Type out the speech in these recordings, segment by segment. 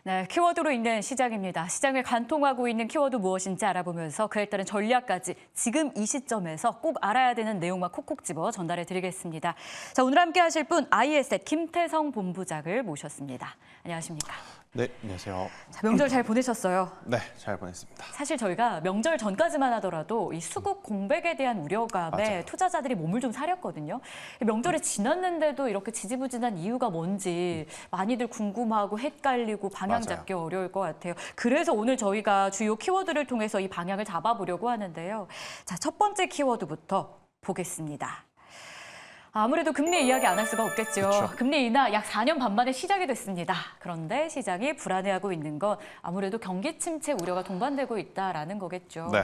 네, 키워드로 읽는 시장입니다. 시장을 관통하고 있는 키워드 무엇인지 알아보면서 그에 따른 전략까지 지금 이 시점에서 꼭 알아야 되는 내용만 콕콕 집어 전달해 드리겠습니다. 자, 오늘 함께 하실 분 ISET 김태성 본부장을 모셨습니다. 안녕하십니까? 네, 안녕하세요. 자, 명절 잘 보내셨어요? 네, 잘 보냈습니다. 사실 저희가 명절 전까지만 하더라도 이 수급 공백에 대한 우려감에 맞아요. 투자자들이 몸을 좀 사렸거든요. 명절이 지났는데도 이렇게 지지부진한 이유가 뭔지 많이들 궁금하고 헷갈리고 방향 맞아요. 잡기 어려울 것 같아요. 그래서 오늘 저희가 주요 키워드를 통해서 이 방향을 잡아보려고 하는데요. 자, 첫 번째 키워드부터 보겠습니다. 아무래도 금리 이야기 안 할 수가 없겠죠. 그쵸. 금리 인하 약 4년 반 만에 시작이 됐습니다. 그런데 시장이 불안해하고 있는 건 아무래도 경기 침체 우려가 동반되고 있다라는 거겠죠. 네.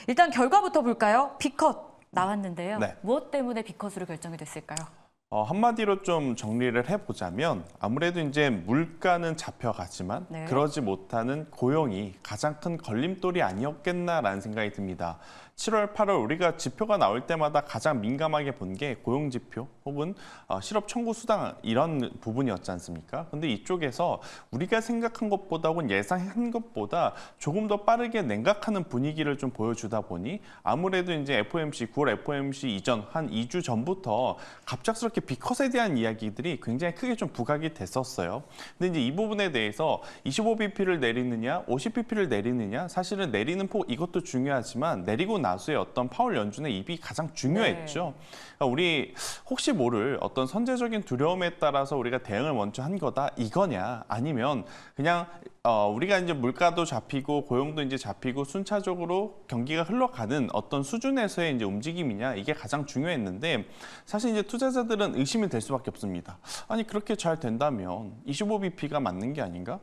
일단 결과부터 볼까요? B컷 나왔는데요. 네. 무엇 때문에 B컷으로 결정이 됐을까요? 한마디로 좀 정리를 해보자면 아무래도 이제 물가는 잡혀가지만 네. 그러지 못하는 고용이 가장 큰 걸림돌이 아니었겠나라는 생각이 듭니다. 7월, 8월 우리가 지표가 나올 때마다 가장 민감하게 본 게 고용 지표 혹은 실업 청구 수당 이런 부분이었지 않습니까? 근데 이쪽에서 우리가 생각한 것보다 혹은 예상한 것보다 조금 더 빠르게 냉각하는 분위기를 좀 보여주다 보니 아무래도 이제 FOMC 9월 FOMC 이전 한 2주 전부터 갑작스럽게 B컷에 대한 이야기들이 굉장히 크게 좀 부각이 됐었어요. 근데 이제 이 부분에 대해서 25bp를 내리느냐, 50bp를 내리느냐, 사실은 내리는 폭 이것도 중요하지만 내리고 나서의 어떤 파월 연준의 입이 가장 중요했죠. 그러니까 우리 혹시 모를 어떤 선제적인 두려움에 따라서 우리가 대응을 먼저 한 거다 이거냐, 아니면 그냥 우리가 이제 물가도 잡히고 고용도 이제 잡히고 순차적으로 경기가 흘러가는 어떤 수준에서의 이제 움직임이냐, 이게 가장 중요했는데 사실 이제 투자자들은 의심이 될 수밖에 없습니다. 아니 그렇게 잘 된다면 25bp가 맞는 게 아닌가?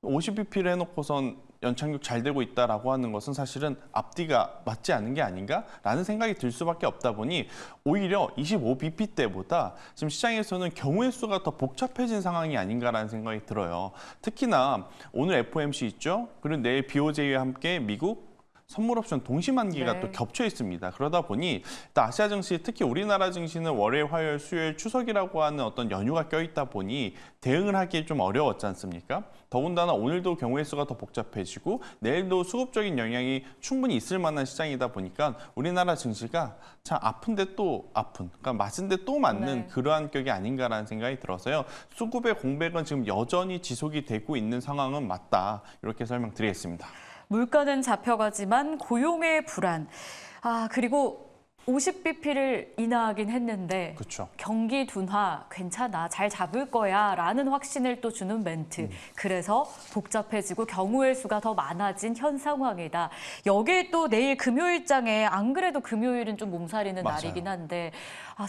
50bp를 해놓고선 연착륙 잘 되고 있다라고 하는 것은 사실은 앞뒤가 맞지 않은 게 아닌가라는 생각이 들 수밖에 없다 보니 오히려 25bp 때보다 지금 시장에서는 경우의 수가 더 복잡해진 상황이 아닌가라는 생각이 들어요. 특히나 오늘 FOMC 있죠. 그리고 내일 BOJ와 함께 미국 선물 옵션 동시 만기가 네. 또 겹쳐 있습니다. 그러다 보니 아시아 증시, 특히 우리나라 증시는 월요일, 화요일, 수요일 추석이라고 하는 어떤 연휴가 껴있다 보니 대응을 하기 좀 어려웠지 않습니까? 더군다나 오늘도 경우의 수가 더 복잡해지고 내일도 수급적인 영향이 충분히 있을 만한 시장이다 보니까 우리나라 증시가 참 아픈데 또 아픈, 그러니까 맞은데 또 맞는 네. 그러한 격이 아닌가라는 생각이 들어서요. 수급의 공백은 지금 여전히 지속이 되고 있는 상황은 맞다. 이렇게 설명드리겠습니다. 물가는 잡혀가지만 고용의 불안. 그리고 50bp를 인하하긴 했는데 그렇죠. 경기 둔화 괜찮아, 잘 잡을 거야 라는 확신을 또 주는 멘트. 그래서 복잡해지고 경우의 수가 더 많아진 현 상황이다. 여기에 또 내일 금요일장에 안 그래도 금요일은 좀 몸살이는 맞아요. 날이긴 한데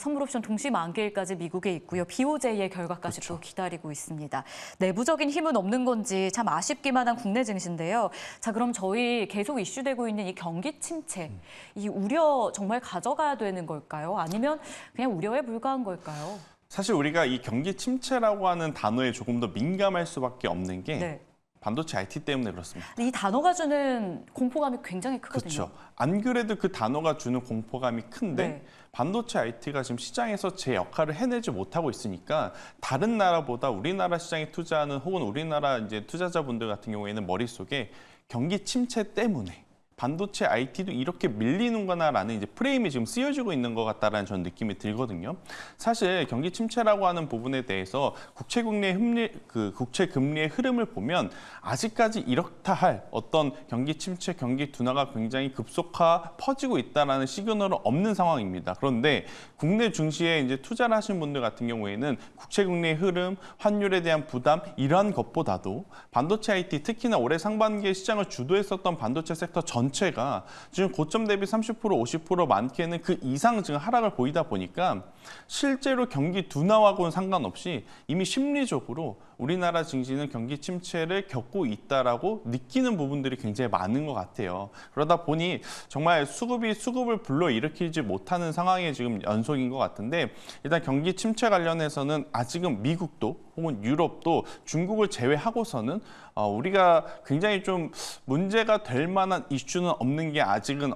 선물 옵션 동시 만기일까지 미국에 있고요. BOJ의 결과까지 그렇죠. 또 기다리고 있습니다. 내부적인 힘은 없는 건지 참 아쉽기만 한 국내 증시인데요. 자, 그럼 저희 계속 이슈되고 있는 이 경기 침체, 이 우려 정말 가져가야 되는 걸까요? 아니면 그냥 우려에 불과한 걸까요? 사실 우리가 이 경기 침체라고 하는 단어에 조금 더 민감할 수밖에 없는 게 네. 반도체 IT 때문에 그렇습니다. 이 단어가 주는 공포감이 굉장히 크거든요. 그렇죠. 안 그래도 그 단어가 주는 공포감이 큰데 네. 반도체 IT가 지금 시장에서 제 역할을 해내지 못하고 있으니까 다른 나라보다 우리나라 시장에 투자하는 혹은 우리나라 이제 투자자분들 같은 경우에는 머릿속에 경기 침체 때문에 반도체 IT도 이렇게 밀리는구나라는 이제 프레임이 지금 쓰여지고 있는 것 같다라는 저는 느낌이 들거든요. 사실 경기 침체라고 하는 부분에 대해서 국채 금리의 흐름을 보면 아직까지 이렇다 할 어떤 경기 침체, 경기 둔화가 굉장히 급속화 퍼지고 있다라는 시그널은 없는 상황입니다. 그런데 국내 증시에 이제 투자를 하신 분들 같은 경우에는 국채 금리의 흐름, 환율에 대한 부담 이러한 것보다도 반도체 IT 특히나 올해 상반기에 시장을 주도했었던 반도체 섹터 전체가 지금 고점 대비 30%, 50% 많게는 그 이상 지금 하락을 보이다 보니까 실제로 경기 둔화하고는 상관없이 이미 심리적으로 우리나라 증시는 경기 침체를 겪고 있다라고 느끼는 부분들이 굉장히 많은 것 같아요. 그러다 보니 정말 수급을 불러일으키지 못하는 상황의 지금 연속인 것 같은데 일단 경기 침체 관련해서는 아직은 미국도 혹은 유럽도 중국을 제외하고서는 우리가 굉장히 좀 문제가 될 만한 이슈는 없는 게 아직은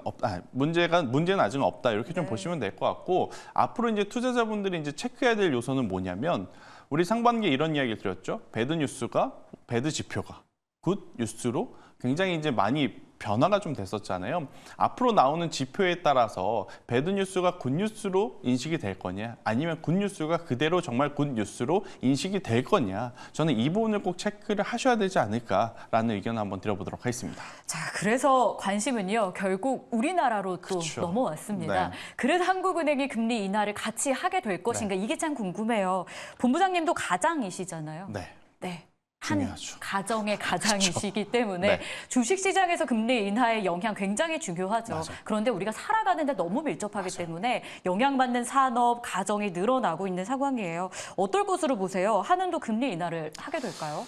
문제는 아직은 없다 이렇게 좀 보시면 될 것 같고 앞으로 이제 투자자분들이 이제 체크해야 될 요소는 뭐냐면 우리 상반기에 이런 이야기를 드렸죠. 배드 지표가 굿 뉴스로 굉장히 이제 많이 변화가 좀 됐었잖아요. 앞으로 나오는 지표에 따라서 배드 뉴스가 굿 뉴스로 인식이 될 거냐, 아니면 굿 뉴스가 그대로 정말 굿 뉴스로 인식이 될 거냐, 저는 이 부분을 꼭 체크를 하셔야 되지 않을까라는 의견을 한번 드려보도록 하겠습니다. 자, 그래서 관심은요, 결국 우리나라로 또 그렇죠. 넘어왔습니다. 네. 그래서 한국은행이 금리 인하를 같이 하게 될 것인가, 이게 참 궁금해요. 본부장님도 가장이시잖아요. 네. 네. 한 중요하죠. 가정의 가장이시기 때문에 네. 주식시장에서 금리 인하의 영향 굉장히 중요하죠. 맞아요. 그런데 우리가 살아가는데 너무 밀접하기 때문에 영향받는 산업, 가정이 늘어나고 있는 상황이에요. 어떨 것으로 보세요? 한은도 금리 인하를 하게 될까요?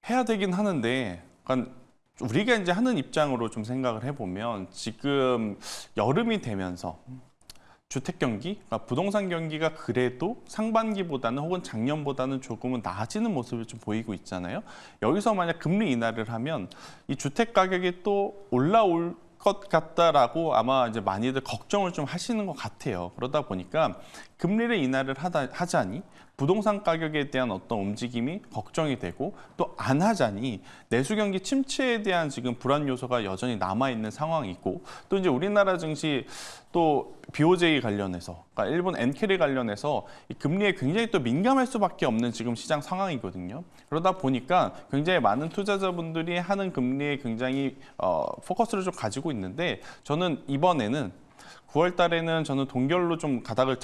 해야 되긴 하는데, 그러니까 우리가 이제 하는 입장으로 좀 생각을 해보면 지금 여름이 되면서 주택 경기, 그러니까 부동산 경기가 그래도 상반기보다는 혹은 작년보다는 조금은 나아지는 모습을 좀 보이고 있잖아요. 여기서 만약 금리 인하를 하면 이 주택 가격이 또 올라올 것 같다라고 아마 이제 많이들 걱정을 좀 하시는 것 같아요. 그러다 보니까 금리를 인하를 하자니 부동산 가격에 대한 어떤 움직임이 걱정이 되고, 또 안 하자니 내수 경기 침체에 대한 지금 불안 요소가 여전히 남아 있는 상황이고, 또 이제 우리나라 증시 또 BOJ 관련해서, 그러니까 일본 엔캐리 관련해서 이 금리에 굉장히 또 민감할 수밖에 없는 지금 시장 상황이거든요. 그러다 보니까 굉장히 많은 투자자분들이 하는 금리에 굉장히 포커스를 좀 가지고 있는데, 저는 이번에는 9월 달에는 저는 동결로 좀 가닥을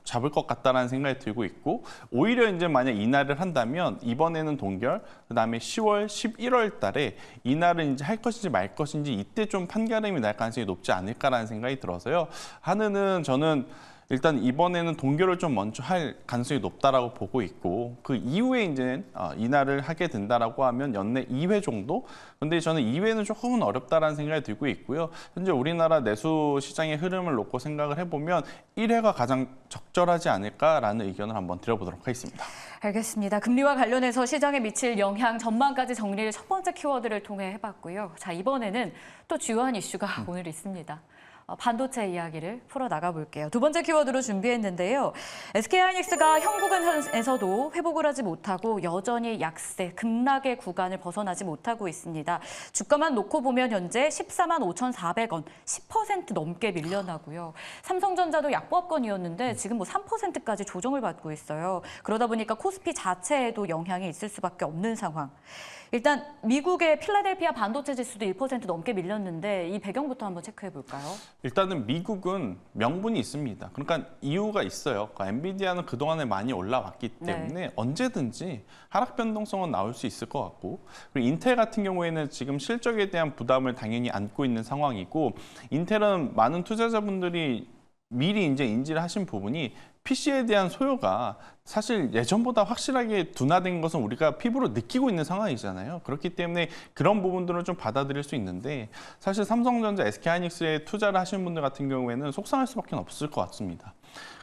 잡을 것 같다라는 생각이 들고 있고, 오히려 이제 만약 인하를 한다면 이번에는 동결, 그다음에 10월, 11월 달에 인하를 이제 할 것인지 말 것인지 이때 좀 판가름이 날 가능성이 높지 않을까라는 생각이 들어서요. 한은은 저는 일단 이번에는 동결을 좀 먼저 할 가능성이 높다라고 보고 있고, 그 이후에 이제 인하를 하게 된다라고 하면 연내 2회 정도. 근데 저는 2회는 조금은 어렵다라는 생각이 들고 있고요. 현재 우리나라 내수 시장의 흐름을 놓고 생각을 해보면 1회가 가장 적절하지 않을까라는 의견을 한번 드려보도록 하겠습니다. 알겠습니다. 금리와 관련해서 시장에 미칠 영향 전망까지 정리를 첫 번째 키워드를 통해 해봤고요. 자, 이번에는 또 주요한 이슈가 오늘 있습니다. 반도체 이야기를 풀어나가 볼게요. 두 번째 키워드로 준비했는데요. SK하이닉스가 현구간에서도 회복을 하지 못하고 여전히 약세, 급락의 구간을 벗어나지 못하고 있습니다. 주가만 놓고 보면 현재 14만 5,400원, 10% 넘게 밀려나고요. 삼성전자도 약보합권이었는데 지금 뭐 3%까지 조정을 받고 있어요. 그러다 보니까 코스피 자체에도 영향이 있을 수밖에 없는 상황. 일단 미국의 필라델피아 반도체 지수도 1% 넘게 밀렸는데 이 배경부터 한번 체크해 볼까요? 일단은 미국은 명분이 있습니다. 그러니까 이유가 있어요. 그러니까 엔비디아는 그동안에 많이 올라왔기 때문에 언제든지 하락 변동성은 나올 수 있을 것 같고, 그리고 인텔 같은 경우에는 지금 실적에 대한 부담을 당연히 안고 있는 상황이고, 인텔은 많은 투자자분들이 미리 이제 인지를 하신 부분이 PC에 대한 소요가 사실 예전보다 확실하게 둔화된 것은 우리가 피부로 느끼고 있는 상황이잖아요. 그렇기 때문에 그런 부분들은 좀 받아들일 수 있는데, 사실 삼성전자, SK하이닉스에 투자를 하시는 분들 같은 경우에는 속상할 수밖에 없을 것 같습니다.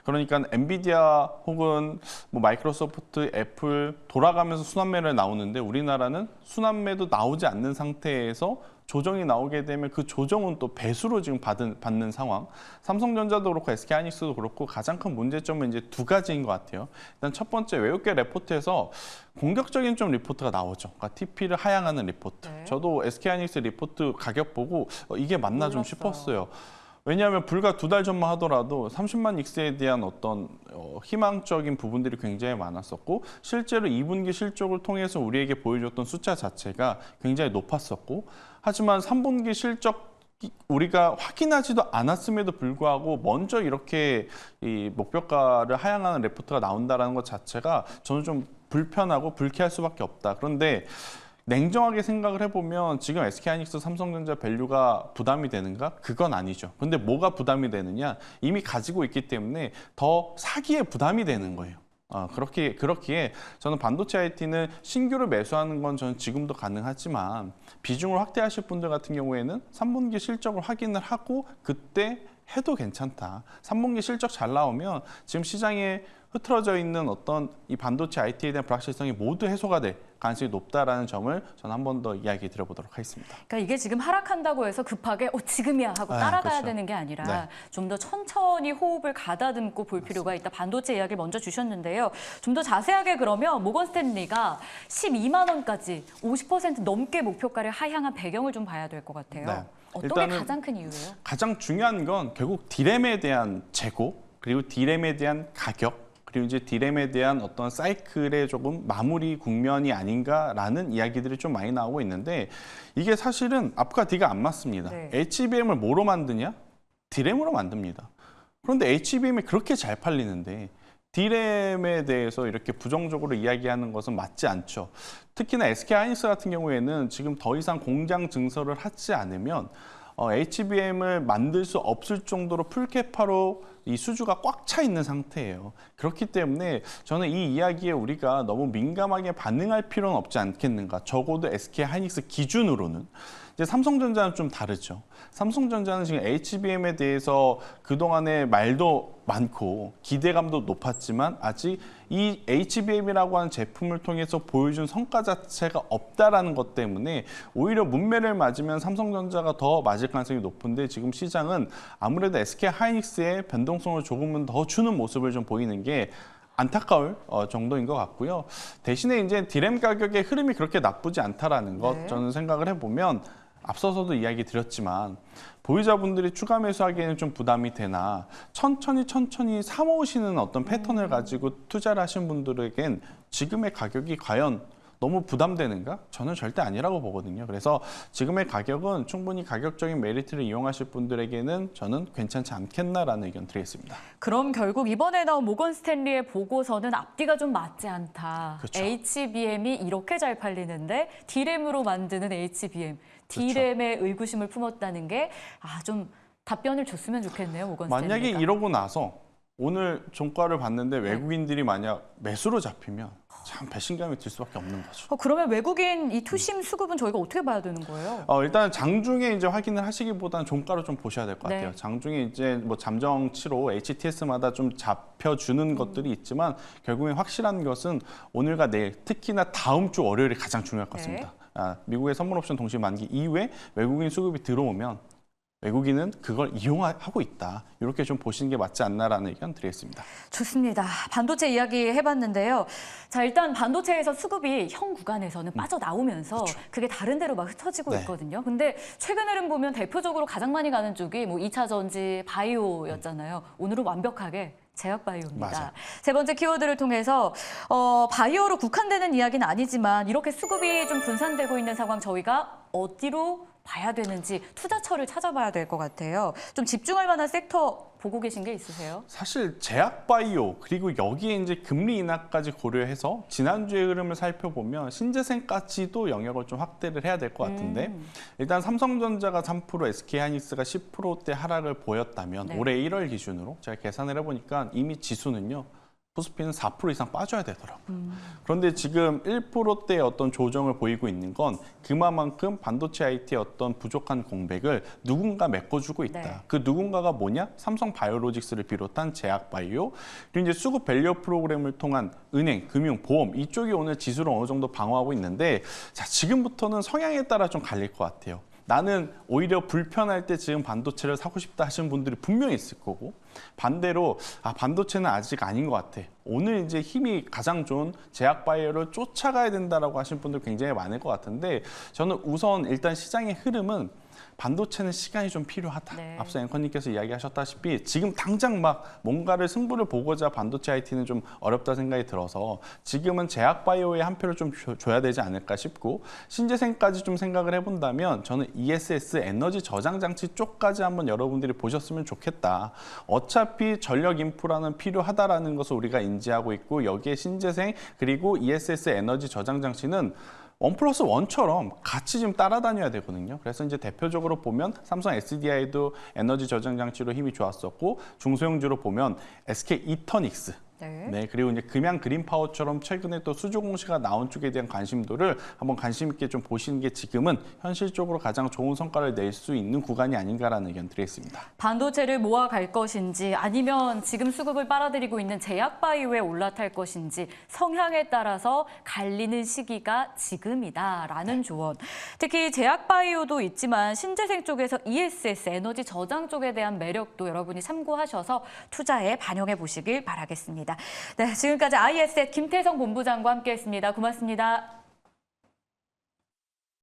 그러니까 엔비디아 혹은 뭐 마이크로소프트, 애플 돌아가면서 순환매를 나오는데 우리나라는 순환매도 나오지 않는 상태에서 조정이 나오게 되면 그 조정은 또 배수로 지금 받는 상황. 삼성전자도 그렇고 SK하이닉스도 그렇고 가장 큰 문제점은 이제 두 가지인 것 같아요. 일단 첫 번째, 외국계 리포트에서 공격적인 좀 리포트가 나오죠. 그러니까 TP를 하향하는 리포트. 저도 SK하이닉스 리포트 가격 보고 이게 맞나 좀 싶었어요. 왜냐하면 불과 2달 전만 하더라도 30만 익스에 대한 어떤 희망적인 부분들이 굉장히 많았었고, 실제로 2분기 실적을 통해서 우리에게 보여줬던 숫자 자체가 굉장히 높았었고, 하지만 3분기 실적 우리가 확인하지도 않았음에도 불구하고 먼저 이렇게 이 목표가를 하향하는 레포트가 나온다는 것 자체가 저는 좀 불편하고 불쾌할 수밖에 없다. 그런데 냉정하게 생각을 해보면 지금 SK하이닉스, 삼성전자 밸류가 부담이 되는가? 그건 아니죠. 근데 뭐가 부담이 되느냐? 이미 가지고 있기 때문에 더 사기에 부담이 되는 거예요. 그렇기에 저는 반도체 IT는 신규를 매수하는 건 저는 지금도 가능하지만, 비중을 확대하실 분들 같은 경우에는 3분기 실적을 확인을 하고 그때 해도 괜찮다. 3분기 실적 잘 나오면 지금 시장에 흐트러져 있는 어떤 이 반도체 IT에 대한 불확실성이 모두 해소가 될 가능성이 높다라는 점을 저는 한 번 더 이야기 드려보도록 하겠습니다. 그러니까 이게 지금 하락한다고 해서 급하게 지금이야 하고 따라가야 그렇죠. 되는 게 아니라 네. 좀 더 천천히 호흡을 가다듬고 볼 필요가 있다. 반도체 이야기를 먼저 주셨는데요. 좀 더 자세하게 그러면 모건 스탠리가 12만 원까지 50% 넘게 목표가를 하향한 배경을 좀 봐야 될 것 같아요. 네. 어떤 게 일단은 가장 큰 이유예요? 가장 중요한 건 결국 디램에 대한 재고, 그리고 디램에 대한 가격, 그리고 이제 디램에 대한 어떤 사이클의 조금 마무리 국면이 아닌가라는 이야기들이 좀 많이 나오고 있는데, 이게 사실은 앞과 뒤가 안 맞습니다. 네. HBM을 뭐로 만드냐? 디램으로 만듭니다. 그런데 HBM이 그렇게 잘 팔리는데 디램에 대해서 이렇게 부정적으로 이야기하는 것은 맞지 않죠. 특히나 SK하이닉스 같은 경우에는 지금 더 이상 공장 증설을 하지 않으면 HBM을 만들 수 없을 정도로 풀캐파로 이 수주가 꽉 차 있는 상태예요. 그렇기 때문에 저는 이 이야기에 우리가 너무 민감하게 반응할 필요는 없지 않겠는가. 적어도 SK하이닉스 기준으로는. 이제 삼성전자는 좀 다르죠. 삼성전자는 지금 HBM에 대해서 그동안에 말도 많고 기대감도 높았지만 아직 이 HBM이라고 하는 제품을 통해서 보여준 성과 자체가 없다라는 것 때문에 오히려 문매를 맞으면 삼성전자가 더 맞을 가능성이 높은데, 지금 시장은 아무래도 SK하이닉스의 변동성을 조금은 더 주는 모습을 좀 보이는 게 안타까울 정도인 것 같고요. 대신에 이제 디램 가격의 흐름이 그렇게 나쁘지 않다라는 것, 네. 저는 생각을 해보면 앞서서도 이야기 드렸지만 보유자분들이 추가 매수하기에는 좀 부담이 되나 천천히 사모으시는 어떤 패턴을 가지고 투자를 하신 분들에겐 지금의 가격이 과연 너무 부담되는가? 저는 절대 아니라고 보거든요. 그래서 지금의 가격은 충분히 가격적인 메리트를 이용하실 분들에게는 저는 괜찮지 않겠나라는 의견 드리겠습니다. 그럼 결국 이번에 나온 모건 스탠리의 보고서는 앞뒤가 좀 맞지 않다. 그렇죠. HBM이 이렇게 잘 팔리는데 디램으로 만드는 HBM, 디램에 의구심을 품었다는 게 좀 답변을 줬으면 좋겠네요, 모건 스탠리가. 만약에 이러고 나서 오늘 종가를 봤는데 외국인들이 만약 매수로 잡히면 참 배신감이 들 수밖에 없는 거죠. 그러면 외국인 이 투심 수급은 저희가 어떻게 봐야 되는 거예요? 일단 장중에 이제 확인을 하시기보다는 종가로 좀 보셔야 될 것 같아요. 네. 장중에 이제 뭐 잠정치로 HTS마다 좀 잡혀주는 것들이 있지만 결국엔 확실한 것은 오늘과 내일, 특히나 다음 주 월요일이 가장 중요할 것 같습니다. 미국의 선물 옵션 동시 만기 이후에 외국인 수급이 들어오면 외국인은 그걸 이용하고 있다. 이렇게 좀 보시는 게 맞지 않나라는 의견 드리겠습니다. 좋습니다. 반도체 이야기 해봤는데요. 자, 일단 반도체에서 수급이 현 구간에서는 빠져나오면서 그게 다른 데로 막 흩어지고 네. 있거든요. 근데 최근 흐름 보면 대표적으로 가장 많이 가는 쪽이 뭐 2차 전지, 바이오였잖아요. 오늘은 완벽하게 제약 바이오입니다. 맞아요. 세 번째 키워드를 통해서 바이오로 국한되는 이야기는 아니지만 이렇게 수급이 좀 분산되고 있는 상황, 저희가 어디로 봐야 되는지 투자처를 찾아봐야 될 것 같아요. 좀 집중할 만한 섹터 보고 계신 게 있으세요? 사실 제약바이오, 그리고 여기에 이제 금리 인하까지 고려해서 지난주의 흐름을 살펴보면 신재생까지도 영역을 좀 확대를 해야 될 것 같은데, 일단 삼성전자가 3%, SK하이닉스가 10%대 하락을 보였다면 네. 올해 1월 기준으로 제가 계산을 해보니까 이미 지수는요. 코스피는 4% 이상 빠져야 되더라고요. 그런데 지금 1%대의 어떤 조정을 보이고 있는 건 그만큼 반도체 IT의 어떤 부족한 공백을 누군가 메꿔주고 있다. 네. 그 누군가가 뭐냐? 삼성 바이오로직스를 비롯한 제약바이오, 그리고 이제 수급 밸류 프로그램을 통한 은행, 금융, 보험, 이쪽이 오늘 지수를 어느 정도 방어하고 있는데, 자, 지금부터는 성향에 따라 좀 갈릴 것 같아요. 나는 오히려 불편할 때 지금 반도체를 사고 싶다 하시는 분들이 분명히 있을 거고, 반대로 반도체는 아직 아닌 것 같아. 오늘 이제 힘이 가장 좋은 제약 바이오를 쫓아가야 된다라고 하시는 분들 굉장히 많을 것 같은데, 저는 우선 일단 시장의 흐름은 반도체는 시간이 좀 필요하다. 네. 앞서 앵커님께서 이야기하셨다시피 지금 당장 막 뭔가를 승부를 보고자 반도체 IT는 좀 어렵다 생각이 들어서 지금은 제약 바이오에 한 표를 좀 줘야 되지 않을까 싶고, 신재생까지 좀 생각을 해본다면 저는 ESS 에너지 저장 장치 쪽까지 한번 여러분들이 보셨으면 좋겠다. 어차피 전력 인프라는 필요하다라는 것을 우리가 인지하고 있고, 여기에 신재생 그리고 ESS 에너지 저장 장치는 1+1처럼 같이 좀 따라다녀야 되거든요. 그래서 이제 대표적으로 보면 삼성 SDI도 에너지 저장 장치로 힘이 좋았었고, 중소형주로 보면 SK 이터닉스, 네, 그리고 이제 금양 그린파워처럼 최근에 또 수주 공시가 나온 쪽에 대한 관심도를 한번 관심 있게 좀 보시는 게 지금은 현실적으로 가장 좋은 성과를 낼 수 있는 구간이 아닌가라는 의견 드리겠습니다. 반도체를 모아갈 것인지 아니면 지금 수급을 빨아들이고 있는 제약바이오에 올라탈 것인지 성향에 따라서 갈리는 시기가 지금이다라는 조언. 특히 제약바이오도 있지만 신재생 쪽에서 ESS, 에너지 저장 쪽에 대한 매력도 여러분이 참고하셔서 투자에 반영해 보시길 바라겠습니다. 네, 지금까지 IS의 김태성 본부장과 함께했습니다. 고맙습니다.